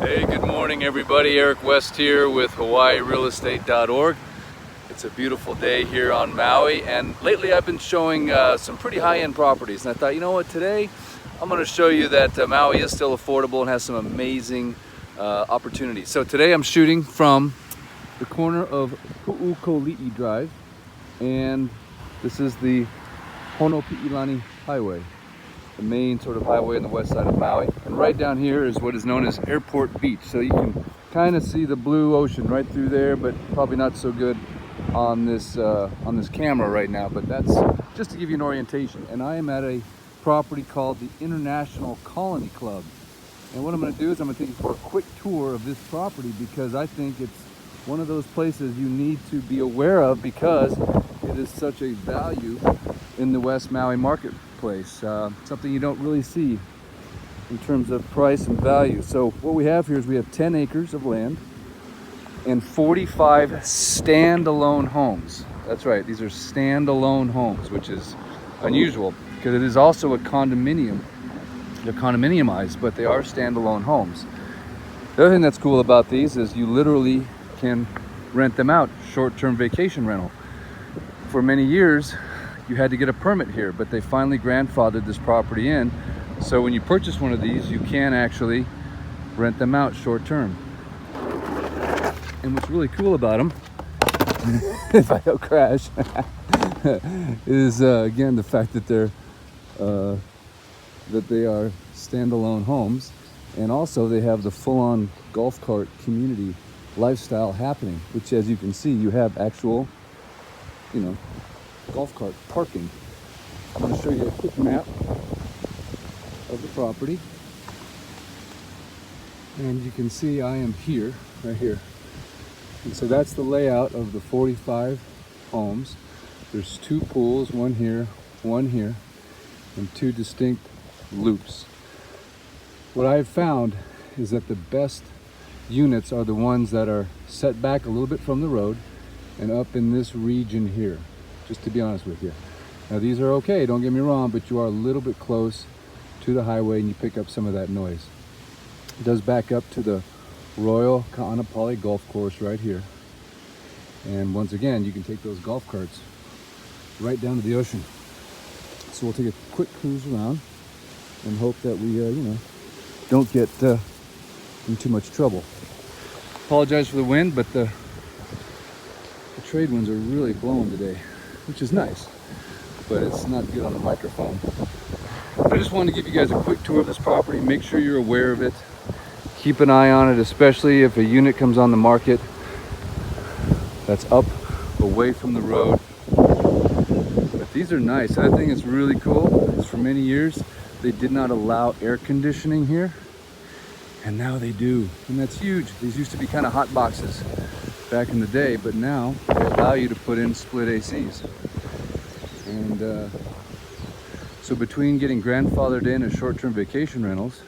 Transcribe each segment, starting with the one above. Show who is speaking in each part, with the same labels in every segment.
Speaker 1: Hey, good morning everybody. Eric West here with hawaiirealestate.org. It's a beautiful day here on Maui, and lately I've been showing some pretty high-end properties, and I thought, you know what, today I'm going to show you that Maui is still affordable and has some amazing opportunities. So today I'm shooting from the corner of Kalapu Drive, and this is the Honopi'ilani Highway, the main sort of highway on the west side of Maui. And right down here is what is known as Airport Beach. So you can kind of see the blue ocean right through there, but probably not so good on this camera right now. But that's just to give you an orientation. And I am at a property called the International Colony Club. And what I'm going to do is I'm going to take you for a quick tour of this property, because I think it's one of those places you need to be aware of, because it is such a value in the West Maui marketplace. Something you don't really see in terms of price and value. So what we have here is we have 10 acres of land and 45 standalone homes. That's right, these are standalone homes, which is unusual because it is also a condominium. They're condominiumized, but they are standalone homes. The other thing that's cool about these is you literally can rent them out, short-term vacation rental. For many years, you had to get a permit here, but they finally grandfathered this property in. So when you purchase one of these, you can actually rent them out short-term. And what's really cool about them, if I don't crash, is again the fact that they are standalone homes, and also they have the full-on golf cart community lifestyle happening, which, as you can see, you have actual, golf cart parking. I'm going to show you a quick map of the property, and you can see I am here, right here. And so that's the layout of the 45 homes. There's 2 pools, one here, and 2 distinct loops. What I've found is that the best units are the ones that are set back a little bit from the road and up in this region here, just to be honest with you. Now these are okay, don't get me wrong, but you are a little bit close to the highway and you pick up some of that noise. It does back up to the Royal Ka'anapali Golf Course right here. And once again, you can take those golf carts right down to the ocean. So we'll take a quick cruise around and hope that we, don't get in too much trouble. Apologize for the wind, but the trade winds are really blowing today, which is nice, but it's not good on the microphone. I just wanted to give you guys a quick tour of this property. Make sure you're aware of it. Keep an eye on it, especially if a unit comes on the market that's up away from the road. But these are nice. The other thing that's really cool is for many years they did not allow air conditioning here, and now they do, and that's huge. These used to be kind of hot boxes back in the day, but now they allow you to put in split ACs. And so between getting grandfathered in as short-term vacation rentals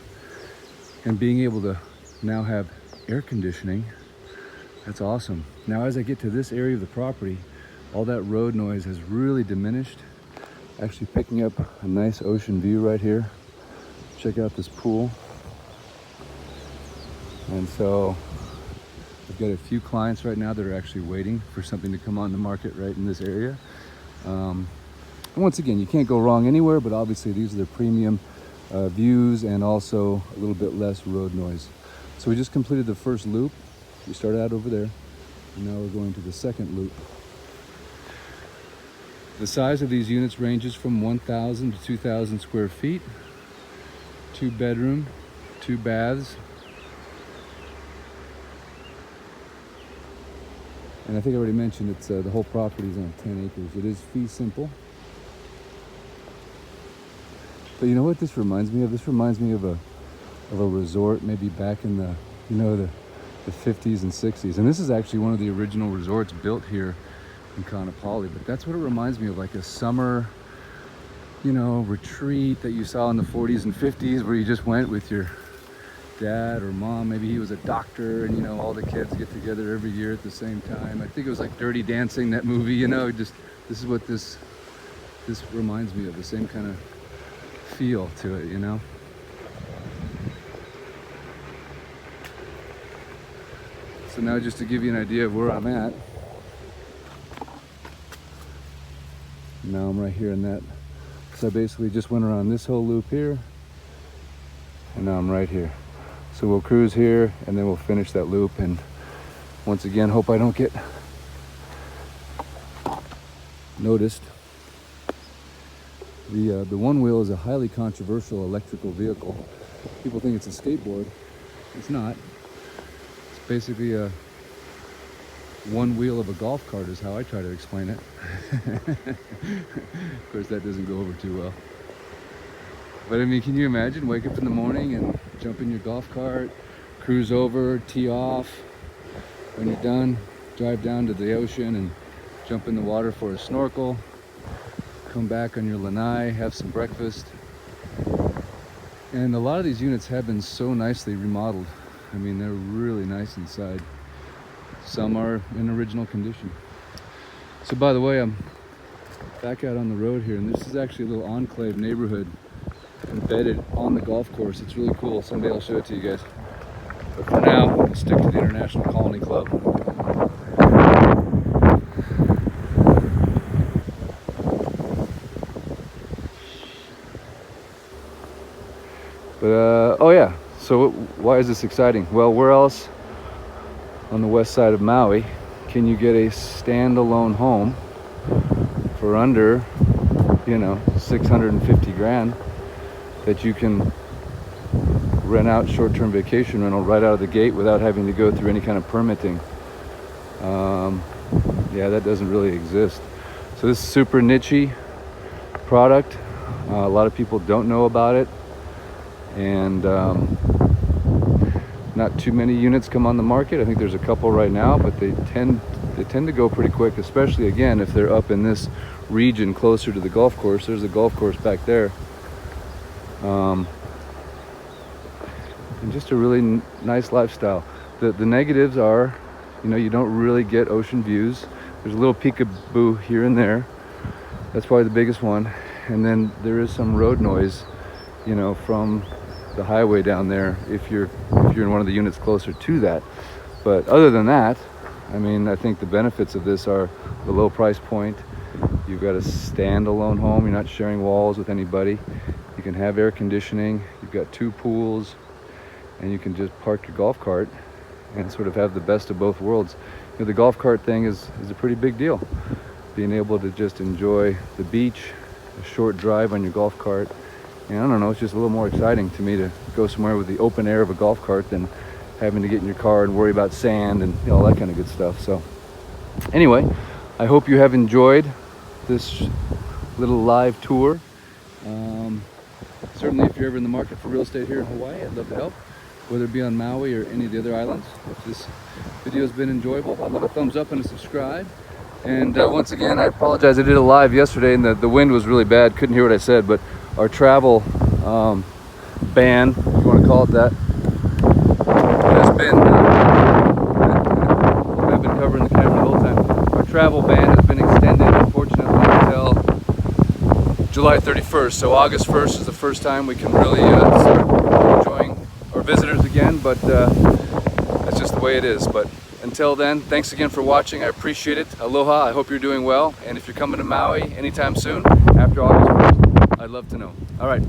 Speaker 1: and being able to now have air conditioning, that's awesome. Now as I get to this area of the property, all that road noise has really diminished. Actually picking up a nice ocean view right here. Check out this pool. And so I've got a few clients right now that are actually waiting for something to come on the market right in this area. And once again, you can't go wrong anywhere, but obviously these are the premium views and also a little bit less road noise. So we just completed the first loop. We started out over there, and now we're going to the second loop. The size of these units ranges from 1,000 to 2,000 square feet, 2 bedroom, 2 baths. And I think I already mentioned it's the whole property is on 10 acres. It is fee simple. But you know what this reminds me of? This reminds me of a resort maybe back in the the 50s and 60s. And this is actually one of the original resorts built here in Kaanapali. But that's what it reminds me of, like a summer, retreat that you saw in the 40s and 50s, where you just went with your dad or mom. Maybe he was a doctor, and all the kids get together every year at the same time. I think it was like Dirty Dancing, that movie. This is what this reminds me of, the same kind of feel to it. So now just to give you an idea of where I'm at. Now I'm right here in that. So I basically just went around this whole loop here, and now I'm right here. So we'll cruise here and then we'll finish that loop, and once again, hope I don't get noticed. The one wheel is a highly controversial electrical vehicle. People think it's a skateboard. It's not. It's basically a one wheel of a golf cart is how I try to explain it. Of course, that doesn't go over too well. But I mean, can you imagine wake up in the morning and jump in your golf cart, cruise over, tee off. When you're done, drive down to the ocean and jump in the water for a snorkel. Come back on your lanai, have some breakfast. And a lot of these units have been so nicely remodeled. I mean, they're really nice inside. Some are in original condition. So by the way, I'm back out on the road here, and this is actually a little enclave neighborhood embedded on the golf course. It's really cool. Someday I'll show it to you guys. But for now, I'm gonna stick to the International Colony Club. But oh yeah, so why is this exciting? Well, where else on the west side of Maui can you get a standalone home for under, 650 grand that you can rent out short-term vacation rental right out of the gate without having to go through any kind of permitting? Yeah, that doesn't really exist. So this is super niche product. A lot of people don't know about it, and not too many units come on the market. I think there's a couple right now, but they tend to go pretty quick, especially again if they're up in this region closer to the golf course. There's a golf course back there. And just a really nice lifestyle. The negatives are, you don't really get ocean views. There's a little peekaboo here and there. That's probably the biggest one. And then there is some road noise, from the highway down there if you're in one of the units closer to that. But other than that, I mean, I think the benefits of this are the low price point. You've got a standalone home. You're not sharing walls with anybody. You can have air conditioning. You've got 2 pools, and you can just park your golf cart and sort of have the best of both worlds. The golf cart thing is a pretty big deal. Being able to just enjoy the beach, a short drive on your golf cart. And I don't know, it's just a little more exciting to me to go somewhere with the open air of a golf cart than having to get in your car and worry about sand and all that kind of good stuff. So anyway, I hope you have enjoyed this little live tour. Certainly if you're ever in the market for real estate here in Hawaii, I'd love to help, whether it be on Maui or any of the other islands. If this video has been enjoyable, I'd love a thumbs up and a subscribe. And once again, I apologize. I did a live yesterday and the wind was really bad. Couldn't hear what I said, but our travel ban, if you want to call it that, has been, I've been covering the camera the whole time. Our travel ban has been extended, unfortunately, until July 31st. So August 1st is the first time we can really start enjoying our visitors again, but that's just the way it is. But until then, thanks again for watching. I appreciate it. Aloha. I hope you're doing well. And if you're coming to Maui anytime soon, after August 1st, I'd love to know. All right.